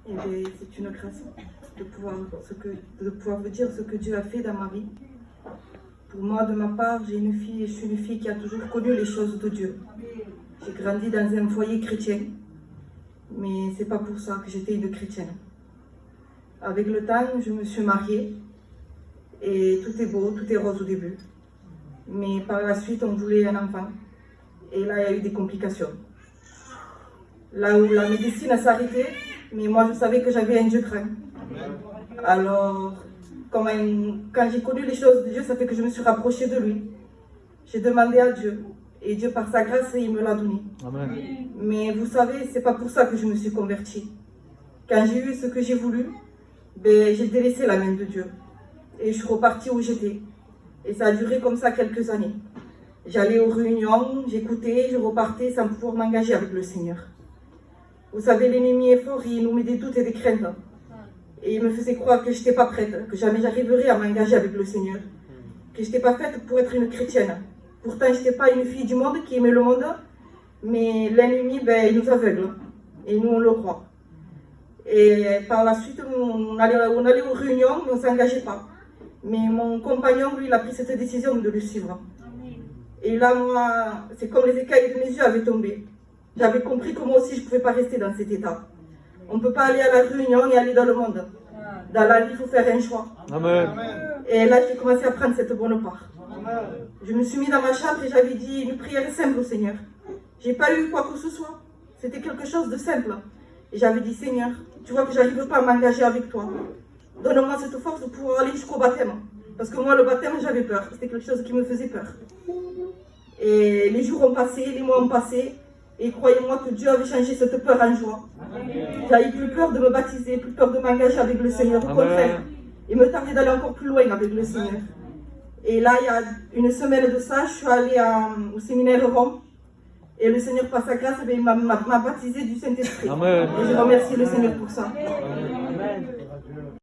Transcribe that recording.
Et bien, c'est une grâce de pouvoir vous dire ce que Dieu a fait dans ma vie. Pour moi, de ma part, je suis une fille qui a toujours connu les choses de Dieu. J'ai grandi dans un foyer chrétien, mais c'est pas pour ça que j'étais une chrétienne. Avec le temps, je me suis mariée et tout est beau, tout est rose au début. Mais par la suite, on voulait un enfant et là, il y a eu des complications. Là où la médecine a s'arrêté, mais moi, je savais que j'avais un Dieu grand. Alors, quand j'ai connu les choses de Dieu, ça fait que je me suis rapprochée de lui. J'ai demandé à Dieu. Et Dieu, par sa grâce, il me l'a donné. Amen. Mais vous savez, c'est pas pour ça que je me suis convertie. Quand j'ai eu ce que j'ai voulu, ben, j'ai délaissé la main de Dieu. Et je suis repartie où j'étais. Et ça a duré comme ça quelques années. J'allais aux réunions, j'écoutais, je repartais sans pouvoir m'engager avec le Seigneur. Vous savez, l'ennemi est fort, il nous met des doutes et des craintes. Et il me faisait croire que je n'étais pas prête, que jamais j'arriverais à m'engager avec le Seigneur. Que je n'étais pas faite pour être une chrétienne. Pourtant, je n'étais pas une fille du monde qui aimait le monde, mais l'ennemi, ben, il nous aveugle. Et nous, on le croit. Et par la suite, on allait aux réunions, mais on ne s'engageait pas. Mais mon compagnon, lui, il a pris cette décision de le suivre. Et là, moi, c'est comme les écailles de mes yeux avaient tombé. J'avais compris que moi aussi, je ne pouvais pas rester dans cet état. On ne peut pas aller à la réunion et aller dans le monde. Dans la vie, il faut faire un choix. Amen. Et là, j'ai commencé à prendre cette bonne part. Je me suis mis dans ma chambre et j'avais dit une prière simple au Seigneur. Je n'ai pas eu quoi que ce soit. C'était quelque chose de simple. Et j'avais dit, Seigneur, tu vois que je n'arrive pas à m'engager avec toi. Donne-moi cette force de pouvoir aller jusqu'au baptême. Parce que moi, le baptême, j'avais peur. C'était quelque chose qui me faisait peur. Et les jours ont passé, les mois ont passé. Et croyez-moi que Dieu avait changé cette peur en joie. J'avais plus peur de me baptiser, plus peur de m'engager avec le Seigneur. Au contraire, il me tardait d'aller encore plus loin avec le Seigneur. Et là, il y a une semaine de ça, je suis allée au séminaire Rome. Et le Seigneur, par sa grâce, il m'a baptisé du Saint-Esprit. Et je remercie le Seigneur pour ça. Amen.